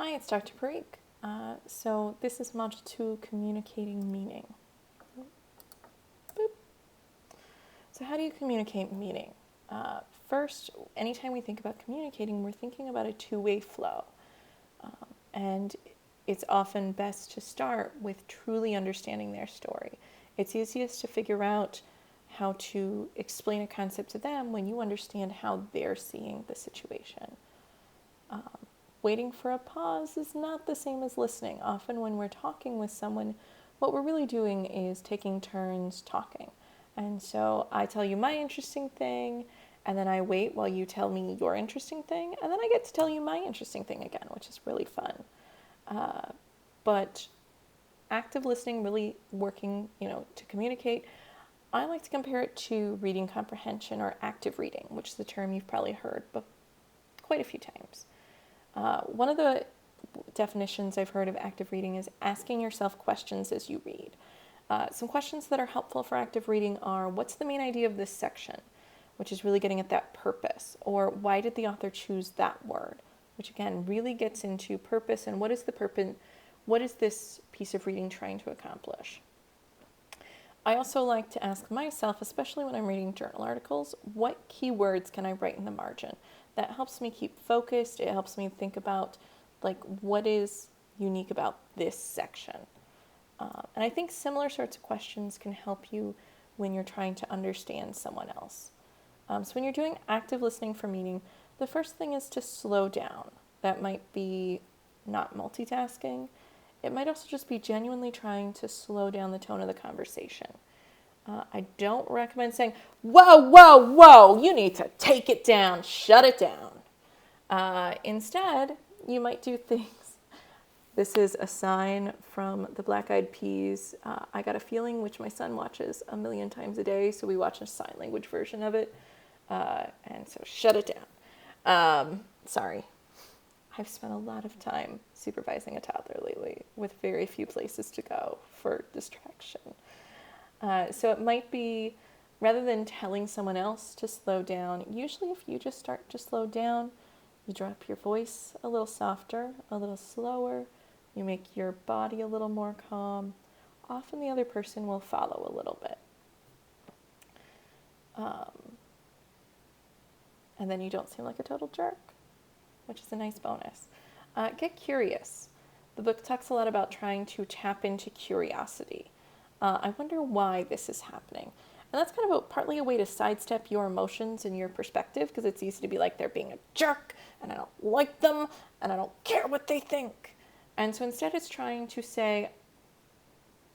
Hi, it's Dr. Parikh. So this is Module 2, Communicating Meaning. Boop. So how do you communicate meaning? First, anytime we think about communicating, we're thinking about a two-way flow. And it's often best to start with truly understanding their story. It's easiest to figure out how to explain a concept to them when you understand how they're seeing the situation. Waiting for a pause is not the same as listening. Often when we're talking with someone, what we're really doing is taking turns talking. And so I tell you my interesting thing, and then I wait while you tell me your interesting thing, and then I get to tell you my interesting thing again, which is really fun. But active listening, really working, to communicate, I like to compare it to reading comprehension or active reading, which is a term you've probably heard but quite a few times. One of the definitions I've heard of active reading is asking yourself questions as you read. Some questions that are helpful for active reading are, what's the main idea of this section? Which is really getting at that purpose. Or why did the author choose that word? Which again really gets into purpose and what is the purpose, what is this piece of reading trying to accomplish? I also like to ask myself, especially when I'm reading journal articles, what keywords can I write in the margin? That helps me keep focused. It helps me think about what is unique about this section. And I think similar sorts of questions can help you when you're trying to understand someone else. So when you're doing active listening for meaning, the first thing is to slow down. That might be not multitasking. It might also just be genuinely trying to slow down the tone of the conversation. I don't recommend saying, whoa, whoa, whoa, you need to take it down, shut it down. Instead, you might do things. This is a sign from the Black Eyed Peas, I Got a Feeling, which my son watches a million times a day, so we watch a sign language version of it. And so shut it down. Sorry. I've spent a lot of time supervising a toddler lately with very few places to go for distraction. So it might be, rather than telling someone else to slow down, usually if you just start to slow down, you drop your voice a little softer, a little slower, you make your body a little more calm. Often the other person will follow a little bit. And then you don't seem like a total jerk, which is a nice bonus. Get curious. The book talks a lot about trying to tap into curiosity. I wonder why this is happening. And that's kind of partly a way to sidestep your emotions and your perspective, because it's easy to be like, they're being a jerk, and I don't like them, and I don't care what they think. And so instead it's trying to say,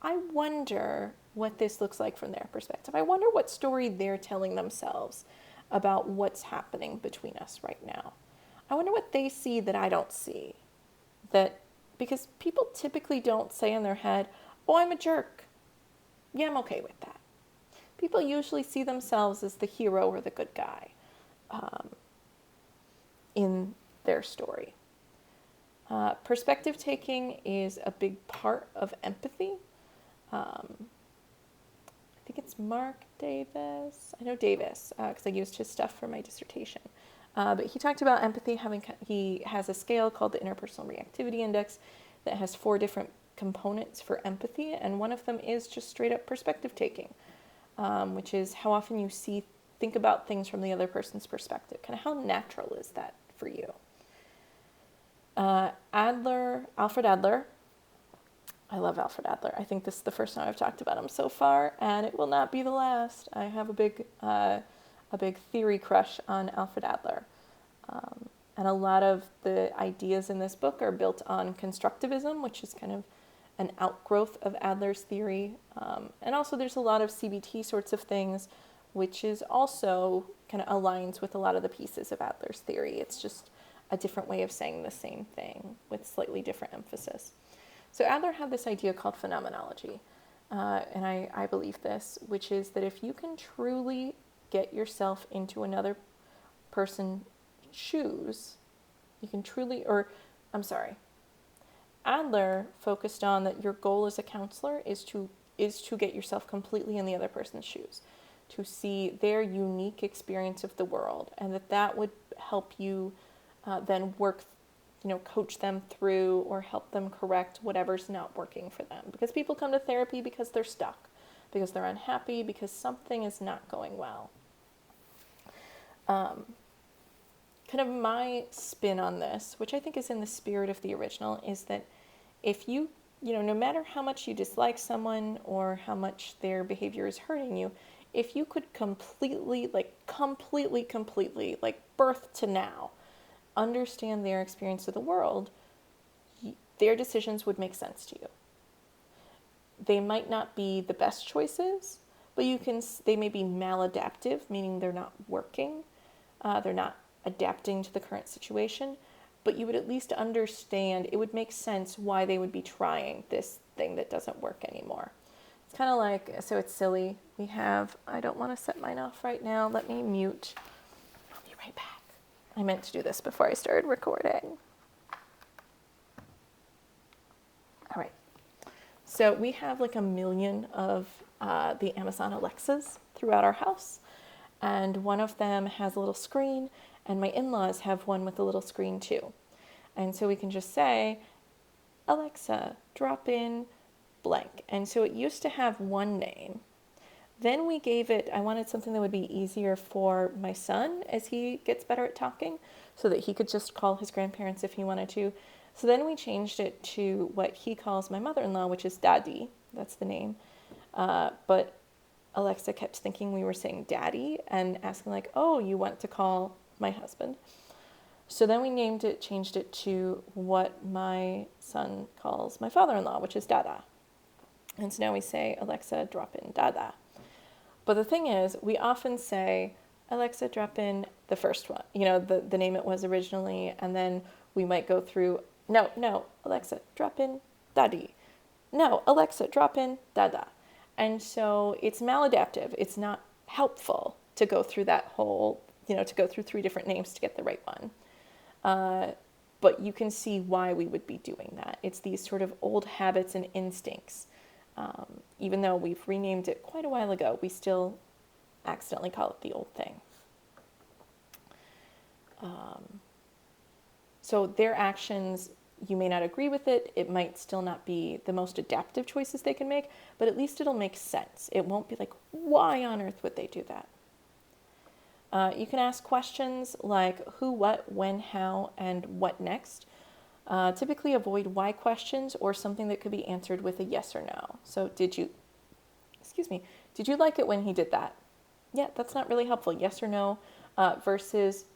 I wonder what this looks like from their perspective. I wonder what story they're telling themselves about what's happening between us right now. I wonder what they see that I don't see. Because people typically don't say in their head, oh, I'm a jerk. Yeah, I'm okay with that. People usually see themselves as the hero or the good guy in their story. Perspective taking is a big part of empathy. I think it's Mark Davis. I know Davis because I used his stuff for my dissertation. But he talked about empathy he has a scale called the Interpersonal Reactivity Index that has 4 different components for empathy, and one of them is just straight up perspective taking, which is how often you think about things from the other person's perspective. Kind of how natural is that for you? Alfred Adler. I love Alfred Adler. I think this is the first time I've talked about him so far, and it will not be the last. I have a big theory crush on Alfred Adler. And a lot of the ideas in this book are built on constructivism, which is kind of an outgrowth of Adler's theory. And also there's a lot of CBT sorts of things, which is also kind of aligns with a lot of the pieces of Adler's theory. It's just a different way of saying the same thing with slightly different emphasis. So Adler had this idea called phenomenology, and I believe this, which is that if you can truly get yourself into another person's shoes, you can truly, Adler focused on that your goal as a counselor is to get yourself completely in the other person's shoes, to see their unique experience of the world, and that would help you then work coach them through or help them correct whatever's not working for them. Because people come to therapy because they're stuck, because they're unhappy, because something is not going well. Kind of my spin on this, which I think is in the spirit of the original, is that if no matter how much you dislike someone or how much their behavior is hurting you, if you could completely, like birth to now, understand their experience of the world, their decisions would make sense to you. They might not be the best choices, but they may be maladaptive, meaning they're not working, they're not adapting to the current situation, but you would at least understand, it would make sense why they would be trying this thing that doesn't work anymore. It's kind of like, so it's silly. I don't want to set mine off right now. Let me mute. I'll be right back. I meant to do this before I started recording. All right. So we have like 1 million of the Amazon Alexas throughout our house. And one of them has a little screen, and my in-laws have one with a little screen too. And so we can just say, Alexa, drop in blank. And so it used to have one name. Then we gave it, I wanted something that would be easier for my son as he gets better at talking, so that he could just call his grandparents if he wanted to. So then we changed it to what he calls my mother-in-law, which is Daddy. That's the name. But Alexa kept thinking we were saying Daddy and asking like, oh, you want to call my husband. So then we changed it to what my son calls my father-in-law, which is Dada. And so now we say, Alexa, drop in Dada. But the thing is, we often say, Alexa, drop in the first one, the name it was originally, and then we might go through, no, Alexa, drop in Daddy. No, Alexa, drop in Dada. And so it's maladaptive. It's not helpful to go through that whole, to go through 3 different names to get the right one. But you can see why we would be doing that. It's these sort of old habits and instincts. Even though we've renamed it quite a while ago, we still accidentally call it the old thing. So their actions, you may not agree with it. It might still not be the most adaptive choices they can make, but at least it'll make sense. It won't be like, why on earth would they do that? You can ask questions like who, what, when, how, and what next. Typically avoid why questions or something that could be answered with a yes or no. So did you like it when he did that? Yeah, that's not really helpful. Yes or no versus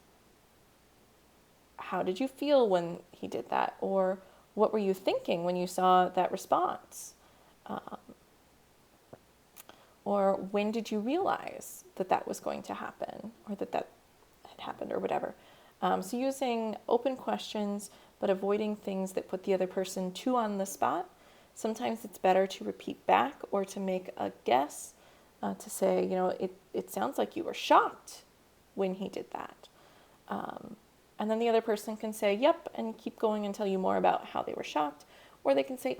how did you feel when he did that? Or what were you thinking when you saw that response? Or when did you realize that was going to happen or that had happened or whatever? So using open questions, but avoiding things that put the other person too on the spot. Sometimes it's better to repeat back or to make a guess, to say, it sounds like you were shocked when he did that. And then the other person can say, yep, and keep going and tell you more about how they were shocked. Or they can say,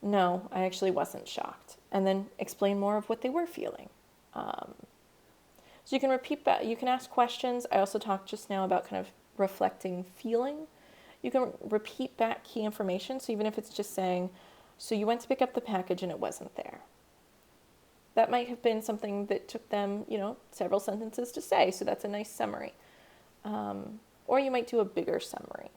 no, I actually wasn't shocked. And then explain more of what they were feeling. So you can repeat back, you can ask questions. I also talked just now about kind of reflecting feeling. You can repeat back key information. So even if it's just saying, so you went to pick up the package and it wasn't there. That might have been something that took them, several sentences to say. So that's a nice summary. Or you might do a bigger summary.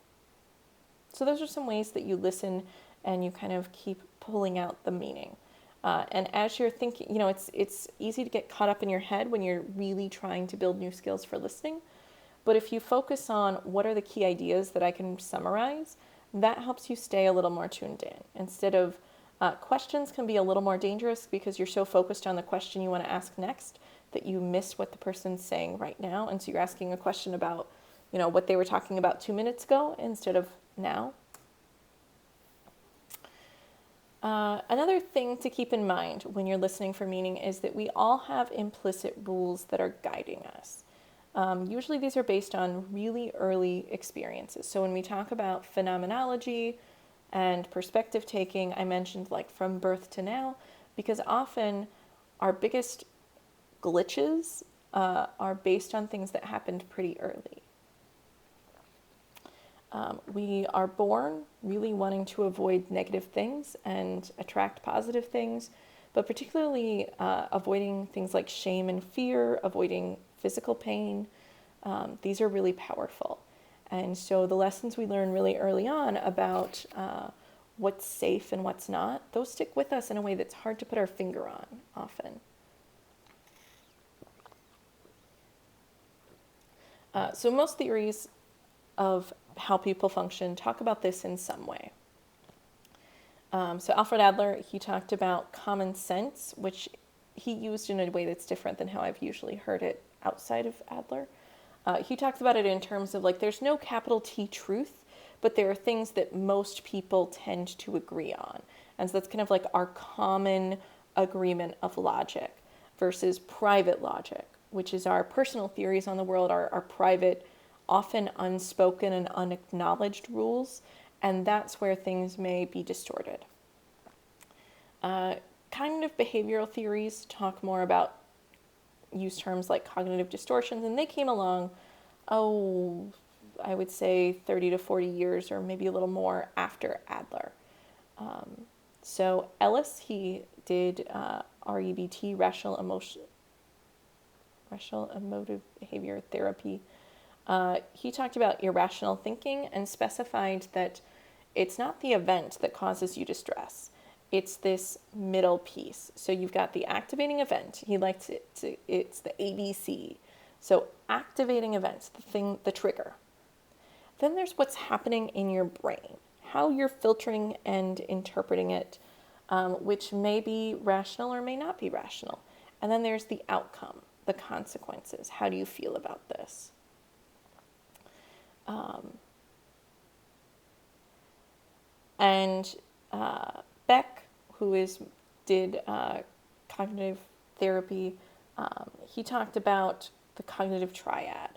So those are some ways that you listen and you kind of keep pulling out the meaning. And as you're thinking, it's easy to get caught up in your head when you're really trying to build new skills for listening. But if you focus on what are the key ideas that I can summarize, that helps you stay a little more tuned in. Instead of questions can be a little more dangerous because you're so focused on the question you want to ask next that you miss what the person's saying right now. And so you're asking a question about, what they were talking about 2 minutes ago instead of now. Another thing to keep in mind when you're listening for meaning is that we all have implicit rules that are guiding us. Usually these are based on really early experiences. So when we talk about phenomenology and perspective taking, I mentioned like from birth to now, because often our biggest glitches are based on things that happened pretty early. We are born really wanting to avoid negative things and attract positive things, but particularly avoiding things like shame and fear, avoiding physical pain. These are really powerful. And so the lessons we learn really early on about what's safe and what's not, those stick with us in a way that's hard to put our finger on often. So most theories of how people function talk about this in some way. So Alfred Adler, he talked about common sense, which he used in a way that's different than how I've usually heard it outside of Adler. He talks about it in terms of like there's no capital T truth, but there are things that most people tend to agree on. And so that's kind of like our common agreement of logic versus private logic, which is our personal theories on the world, our private, often unspoken and unacknowledged rules. And that's where things may be distorted. Cognitive behavioral theories talk more about use terms like cognitive distortions, and they came along, I would say 30 to 40 years or maybe a little more after Adler. So Ellis, he did REBT, rational emotive behavior therapy. He talked about irrational thinking and specified that it's not the event that causes you distress. It's this middle piece. So you've got the activating event. He likes it it's the ABC. So activating events, the trigger. Then there's what's happening in your brain, how you're filtering and interpreting it, which may be rational or may not be rational. And then there's the outcome, the consequences. How do you feel about this? And Beck, who did cognitive therapy, he talked about the cognitive triad.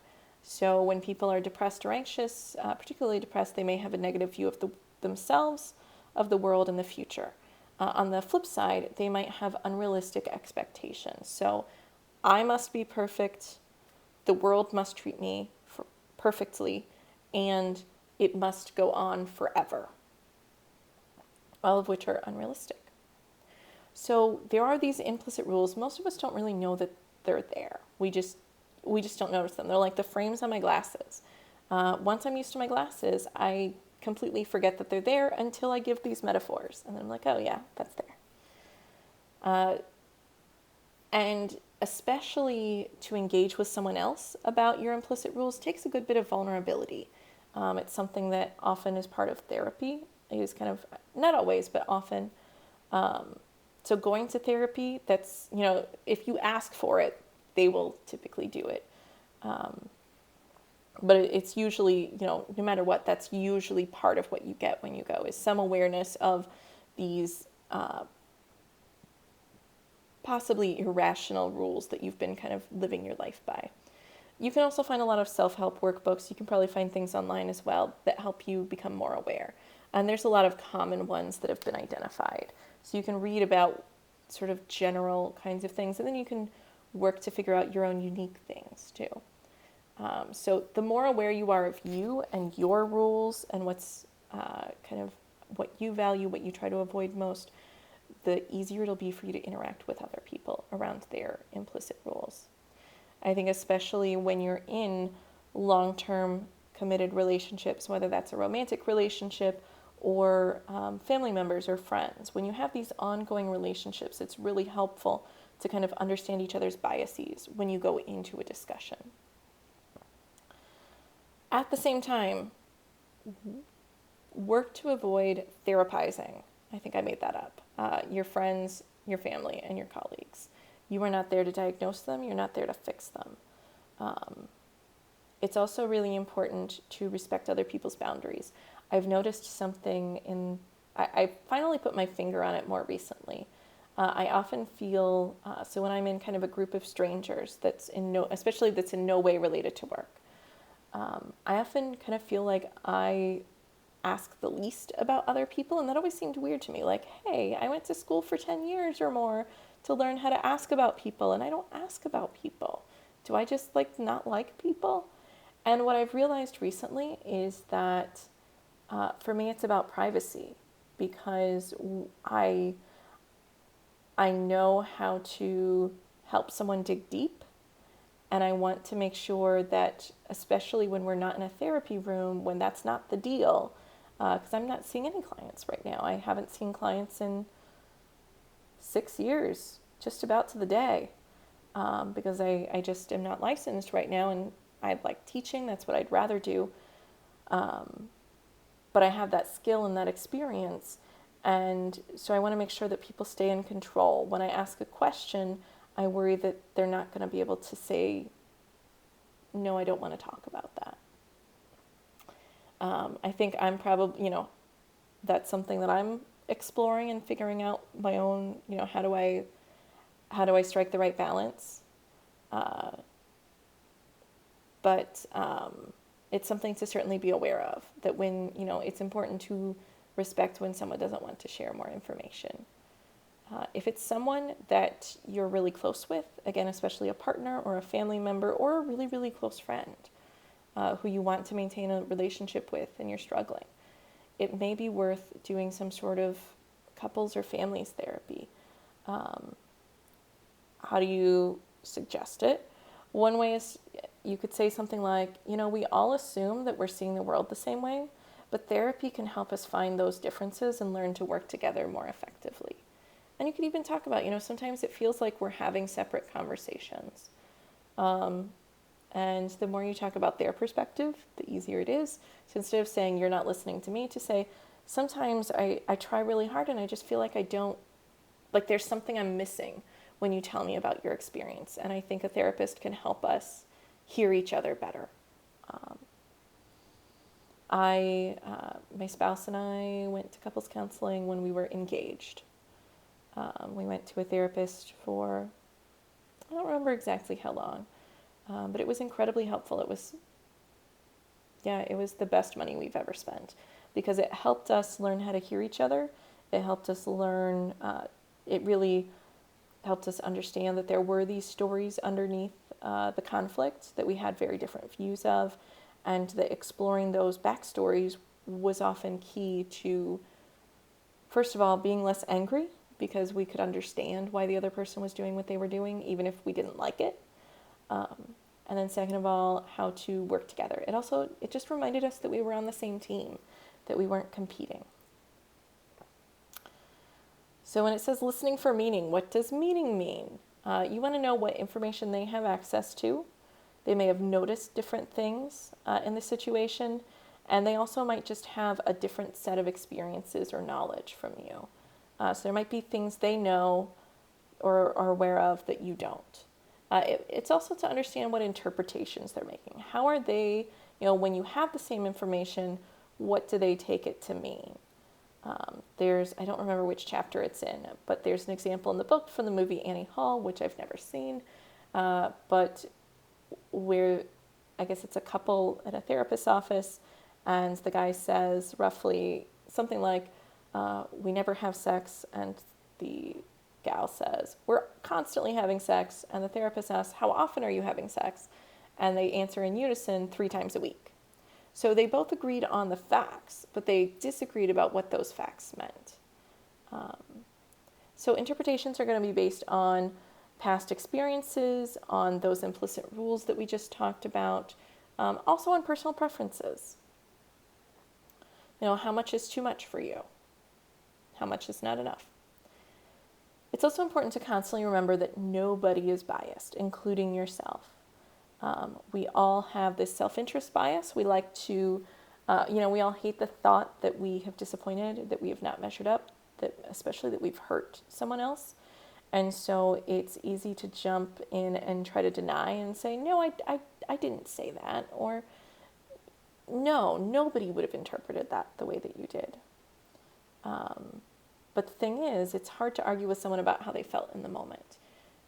So when people are depressed or anxious, particularly depressed, they may have a negative view of themselves, of the world, and the future. On the flip side, they might have unrealistic expectations. So I must be perfect, the world must treat me perfectly, and it must go on forever, all of which are unrealistic. So there are these implicit rules. Most of us don't really know that they're there. We just don't notice them. They're like the frames on my glasses. Once I'm used to my glasses, I completely forget that they're there until I give these metaphors. And then I'm like, oh yeah, that's there. And especially to engage with someone else about your implicit rules takes a good bit of vulnerability. It's something that often is part of therapy. It is kind of, not always, but often. So going to therapy, that's, if you ask for it, they will typically do it. But it's usually, no matter what, that's usually part of what you get when you go, is some awareness of these possibly irrational rules that you've been kind of living your life by. You can also find a lot of self-help workbooks. You can probably find things online as well that help you become more aware. And there's a lot of common ones that have been identified. So you can read about sort of general kinds of things, and then you can work to figure out your own unique things too. So the more aware you are of you and your rules and what's kind of what you value, what you try to avoid most, the easier it'll be for you to interact with other people around their implicit rules. I think especially when you're in long-term committed relationships, whether that's a romantic relationship or family members or friends, when you have these ongoing relationships, it's really helpful to kind of understand each other's biases when you go into a discussion. At the same time, work to avoid therapizing. I think I made that up. Your friends, your family, and your colleagues. You are not there to diagnose them. You're not there to fix them. It's also really important to respect other people's boundaries. I've noticed something I finally put my finger on it more recently. I often feel, so when I'm in kind of a group of strangers especially that's in no way related to work, I often kind of feel like I ask the least about other people, and that always seemed weird to me. Like, hey, I went to school for 10 years or more to learn how to ask about people, and I don't ask about people. Do I just not like people? And what I've realized recently is that for me, it's about privacy because I know how to help someone dig deep. And I want to make sure that, especially when we're not in a therapy room, when that's not the deal, because I'm not seeing any clients right now. I haven't seen clients in 6 years, just about to the day, because I just am not licensed right now, and I like teaching. That's what I'd rather do. But I have that skill and that experience. And so I want to make sure that people stay in control. When I ask a question, I worry that they're not going to be able to say, no, I don't want to talk about that. I think I'm probably, that's something that I'm exploring and figuring out my own, how do I strike the right balance? But it's something to certainly be aware of, that when, it's important to respect when someone doesn't want to share more information. If it's someone that you're really close with, again, especially a partner or a family member or a really, really close friend who you want to maintain a relationship with and you're struggling, it may be worth doing some sort of couples or families therapy. How do you suggest it? One way is you could say something like, we all assume that we're seeing the world the same way, but therapy can help us find those differences and learn to work together more effectively. And you could even talk about, sometimes it feels like we're having separate conversations. And the more you talk about their perspective, the easier it is. So instead of saying, you're not listening to me, to say, sometimes I try really hard and I just feel like there's something I'm missing when you tell me about your experience. And I think a therapist can help us hear each other better. My spouse and I went to couples counseling when we were engaged. We went to a therapist for, I don't remember exactly how long, but it was incredibly helpful. It was the best money we've ever spent because it helped us learn how to hear each other. It helped us learn, it really helped us understand that there were these stories underneath the conflict that we had very different views of, and that exploring those backstories was often key to, first of all, being less angry because we could understand why the other person was doing what they were doing, even if we didn't like it. And then second of all, how to work together. It just reminded us that we were on the same team, that we weren't competing. So when it says listening for meaning, what does meaning mean? You want to know what information they have access to. They may have noticed different things in the situation, and they also might just have a different set of experiences or knowledge from you. So there might be things they know or are aware of that you don't. It's also to understand what interpretations they're making. How are they, when you have the same information, what do they take it to mean? I don't remember which chapter it's in, but there's an example in the book from the movie Annie Hall, which I've never seen, but where I guess it's a couple at a therapist's office, and the guy says roughly something like, we never have sex, and the gal says, we're constantly having sex, and the therapist asks, how often are you having sex? And they answer in unison 3 times a week. So they both agreed on the facts, but they disagreed about what those facts meant. So interpretations are going to be based on past experiences, on those implicit rules that we just talked about, also on personal preferences. How much is too much for you? How much is not enough? It's also important to constantly remember that nobody is biased, including yourself. We all have this self-interest bias. We like to, we all hate the thought that we have disappointed, that we have not measured up, that especially that we've hurt someone else. And so it's easy to jump in and try to deny and say, no, I didn't say that. Or, no, nobody would have interpreted that the way that you did. But the thing is, it's hard to argue with someone about how they felt in the moment.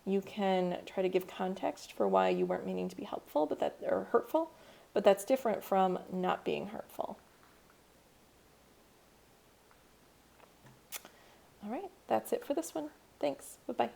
You can try to give context for why you weren't meaning to be helpful, or hurtful, but that's different from not being hurtful. All right, that's it for this one. Thanks. Bye-bye.